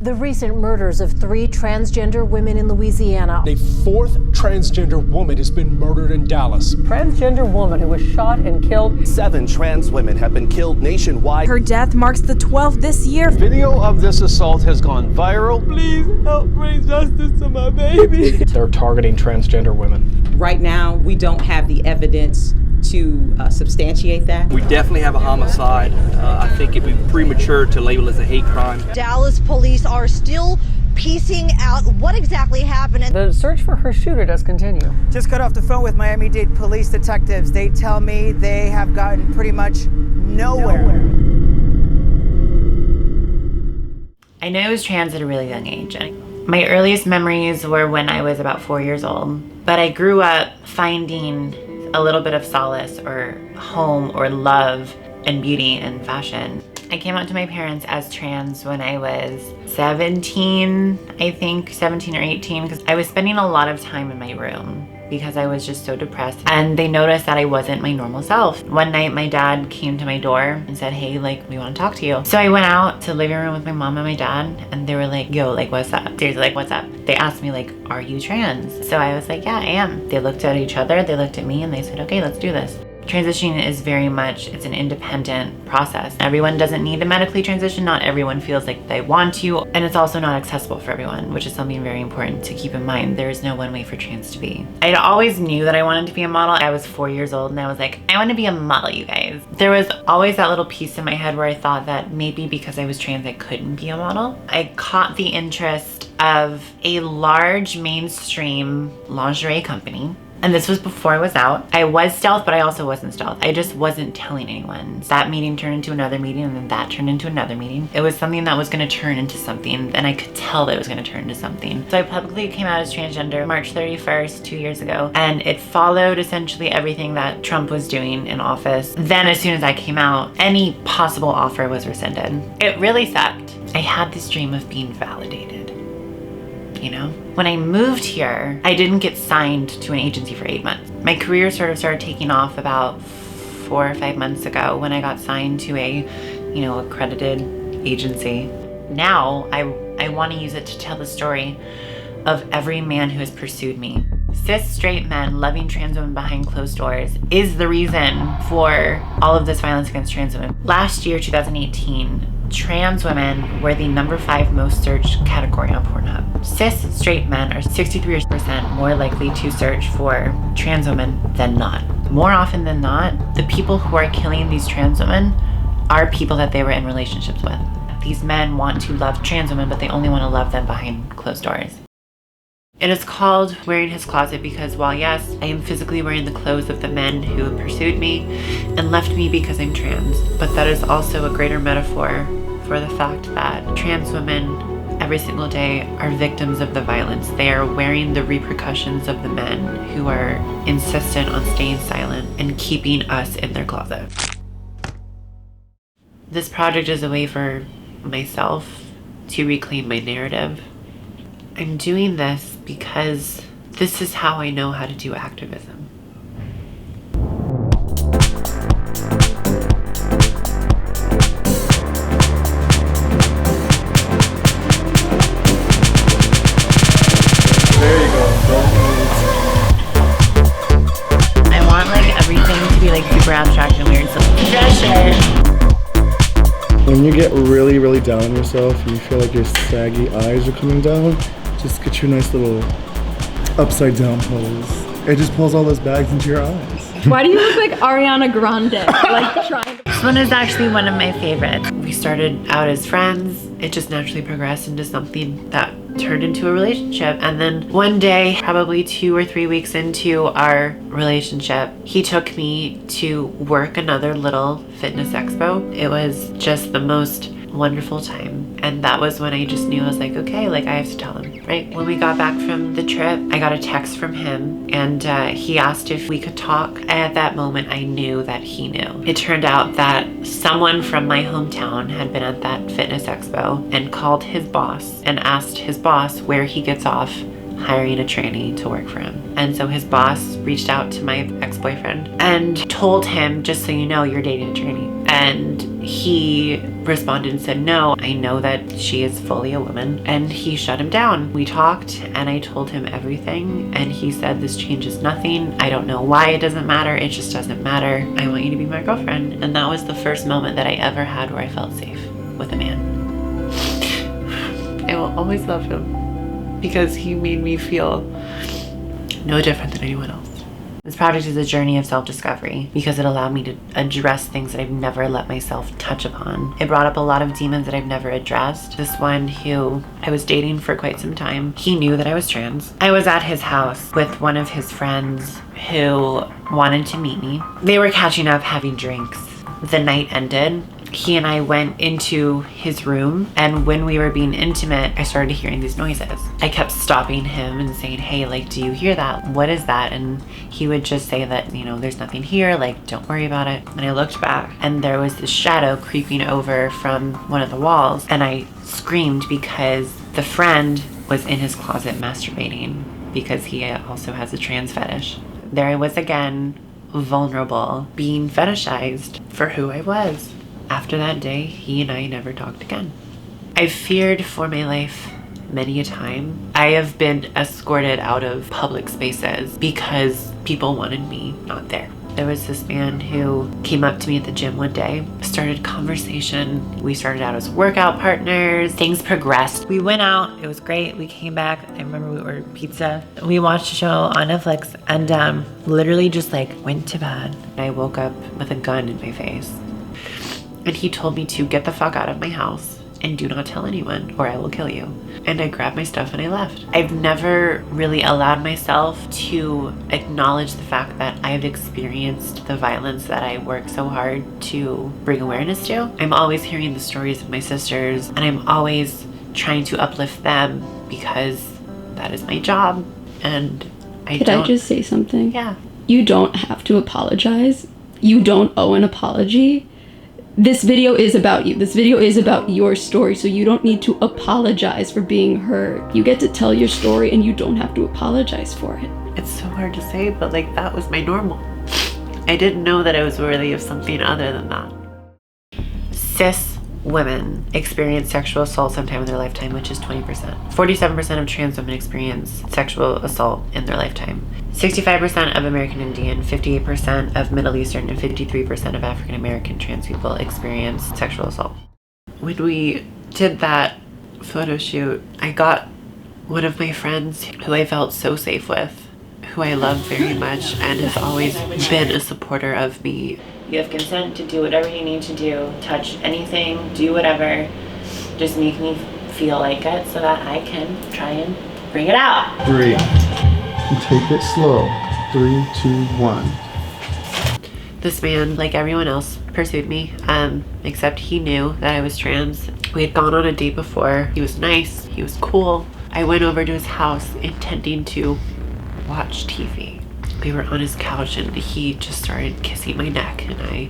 The recent murders of 3 transgender women in Louisiana. A 4th transgender woman has been murdered in Dallas. Transgender woman who was shot and killed. 7 trans women have been killed nationwide. Her death marks the 12th this year. Video of this assault has gone viral. Please help bring justice to my baby. They're targeting transgender women. Right now, we don't have the evidence to substantiate that. We definitely have a homicide. I think it'd be premature to label it as a hate crime. Dallas police are still piecing out what exactly happened. The search for her shooter does continue. Just got off the phone with Miami-Dade police detectives. They tell me they have gotten pretty much nowhere. I knew I was trans at a really young age. My earliest memories were when I was about 4 years old, but I grew up finding a little bit of solace or home or love and beauty and fashion. I came out to my parents as trans when I was 17, I think 17 or 18, because I was spending a lot of time in my room because I was just so depressed, and they noticed that I wasn't my normal self. One night my dad came to my door and said, hey, like, we want to talk to you. So I went out to the living room with my mom and my dad, and they were like, yo, like, what's up? Seriously, like, what's up? They asked me, like, are you trans? So I was like, yeah, I am. They looked at each other, they looked at me, and they said, okay, let's do this. Transitioning is very much, it's an independent process. Everyone doesn't need to medically transition. Not everyone feels like they want to. And it's also not accessible for everyone, which is something very important to keep in mind. There is no one way for trans to be. I always knew that I wanted to be a model. I was 4 years old and I was like, I want to be a model, you guys. There was always that little piece in my head where I thought that maybe because I was trans, I couldn't be a model. I caught the interest of a large mainstream lingerie company. And this was before I was out. I was stealth, but I also wasn't stealth. I just wasn't telling anyone. That meeting turned into another meeting, and then that turned into another meeting. It was something that was gonna turn into something, and I could tell that it was gonna turn into something. So I publicly came out as transgender March 31st, 2 years ago, and it followed essentially everything that Trump was doing in office. Then as soon as I came out, any possible offer was rescinded. It really sucked. I had this dream of being validated. You know? When I moved here, I didn't get signed to an agency for 8 months. My career sort of started taking off about 4 or 5 months ago when I got signed to a, accredited agency. Now I want to use it to tell the story of every man who has pursued me. Cis straight men loving trans women behind closed doors is the reason for all of this violence against trans women. Last year, 2018, trans women were the number 5 most searched category on Pornhub. Cis straight men are 63% more likely to search for trans women than not. More often than not, the people who are killing these trans women are people that they were in relationships with. These men want to love trans women, but they only want to love them behind closed doors. It is called wearing his closet because while yes, I am physically wearing the clothes of the men who pursued me and left me because I'm trans, but that is also a greater metaphor for the fact that trans women every single day are victims of the violence. They are wearing the repercussions of the men who are insistent on staying silent and keeping us in their closet. This project is a way for myself to reclaim my narrative. I'm doing this because this is how I know how to do activism. There you go. I want like everything to be like super abstract and weird, so when you get really, really down on yourself and you feel like your saggy eyes are coming down, just get your nice little upside down pose. It just pulls all those bags into your eyes. Why do you look like Ariana Grande? Like trying to... This one is actually one of my favorites. We started out as friends. It just naturally progressed into something that turned into a relationship. And then one day, probably 2 or 3 weeks into our relationship, he took me to work another little fitness expo. It was just the most wonderful time. And that was when I just knew, I was like, okay, like I have to tell him, right? When we got back from the trip, I got a text from him and he asked if we could talk. And at that moment, I knew that he knew. It turned out that someone from my hometown had been at that fitness expo and called his boss and asked his boss where he gets off hiring a tranny to work for him. And so his boss reached out to my ex-boyfriend and told him, just so you know, you're dating a tranny. And he responded and said, no, I know that she is fully a woman. And he shut him down. We talked and I told him everything. And he said, this changes nothing. I don't know why it doesn't matter. It just doesn't matter. I want you to be my girlfriend. And that was the first moment that I ever had where I felt safe with a man. I will always love him because he made me feel no different than anyone else. This project is a journey of self-discovery because it allowed me to address things that I've never let myself touch upon. It brought up a lot of demons that I've never addressed. This one who I was dating for quite some time, he knew that I was trans. I was at his house with one of his friends who wanted to meet me. They were catching up, having drinks. The night ended. He and I went into his room, and when we were being intimate, I started hearing these noises. I kept stopping him and saying, hey, like, do you hear that? What is that? And he would just say that, you know, there's nothing here, like, don't worry about it. And I looked back and there was this shadow creeping over from one of the walls, and I screamed because the friend was in his closet masturbating because he also has a trans fetish. There I was again, vulnerable, being fetishized for who I was. After that day, he and I never talked again. I've feared for my life many a time. I have been escorted out of public spaces because people wanted me not there. There was this man who came up to me at the gym one day, started conversation. We started out as workout partners. Things progressed. We went out. It was great. We came back. I remember we ordered pizza. We watched a show on Netflix and literally just like went to bed. I woke up with a gun in my face. And he told me to get the fuck out of my house and do not tell anyone or I will kill you. And I grabbed my stuff and I left. I've never really allowed myself to acknowledge the fact that I've experienced the violence that I work so hard to bring awareness to. I'm always hearing the stories of my sisters and I'm always trying to uplift them because that is my job. And Could I just say something? Yeah. You don't have to apologize. You don't owe an apology. This video is about you. This video is about your story, so you don't need to apologize for being hurt. You get to tell your story and you don't have to apologize for it. It's so hard to say, but like that was my normal. I didn't know that I was worthy of something other than that. Cis women experience sexual assault sometime in their lifetime, which is 20%. 47% of trans women experience sexual assault in their lifetime. 65% of American Indian, 58% of Middle Eastern, and 53% of African American trans people experience sexual assault. When we did that photo shoot, I got one of my friends who I felt so safe with, who I love very much and has always been a supporter of me. You have consent to do whatever you need to do, touch anything, do whatever. Just make me feel like it so that I can try and bring it out. 3. Take it slow. 3, 2, 1. This man, like everyone else, pursued me, except he knew that I was trans. We had gone on a date before. He was nice, he was cool. I went over to his house intending to watch TV. We were on his couch and he just started kissing my neck and I,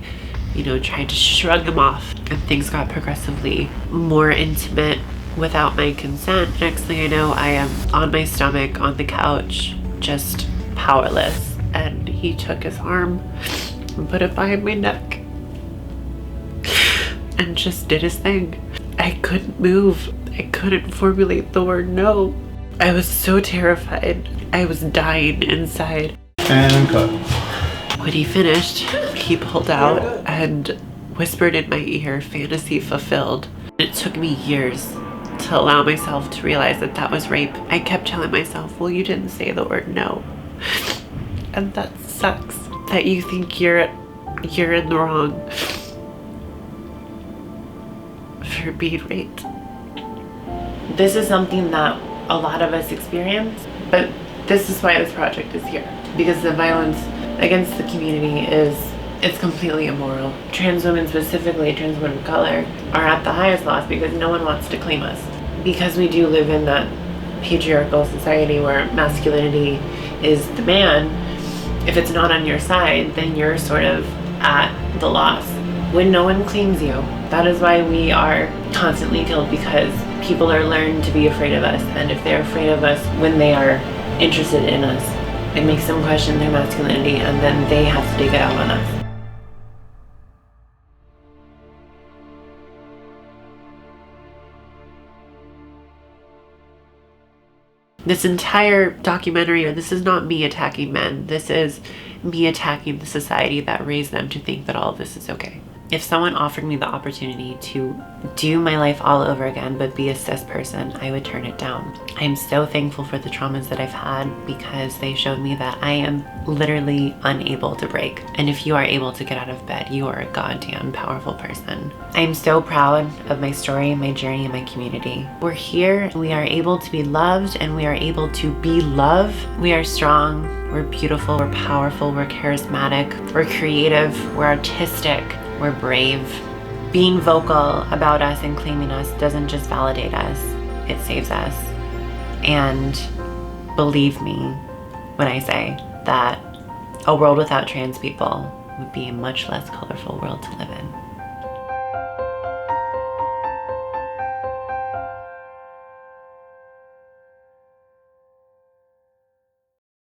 tried to shrug him off, and things got progressively more intimate without my consent. Next thing I know, I am on my stomach on the couch, just powerless, and he took his arm and put it behind my neck and just did his thing. I couldn't move. I couldn't formulate the word no. I was so terrified. I was dying inside. And cut. When he finished, he pulled out and whispered in my ear, fantasy fulfilled. It took me years to allow myself to realize that that was rape. I kept telling myself, well, you didn't say the word no. And that sucks, that you think you're in the wrong for being raped. This is something that a lot of us experience, but this is why this project is here. Because the violence against the community it's completely immoral. Trans women, specifically trans women of color, are at the highest loss because no one wants to claim us. Because we do live in that patriarchal society where masculinity is the man, if it's not on your side, then you're sort of at the loss. When no one claims you, that is why we are constantly killed, because people are learned to be afraid of us, and if they're afraid of us when they are interested in us, it makes them question their masculinity, and then they have to take it out on us. This entire documentary, this is not me attacking men. This is me attacking the society that raised them to think that all of this is okay. If someone offered me the opportunity to do my life all over again but be a cis person, I would turn it down. I'm so thankful for the traumas that I've had because they showed me that I am literally unable to break. And if you are able to get out of bed, you are a goddamn powerful person. I'm so proud of my story, my journey, and my community. We're here, we are able to be loved, and we are able to be love. We are strong, we're beautiful, we're powerful, we're charismatic, we're creative, we're artistic, we're brave. Being vocal about us and claiming us doesn't just validate us, it saves us. And believe me when I say that a world without trans people would be a much less colorful world to live in.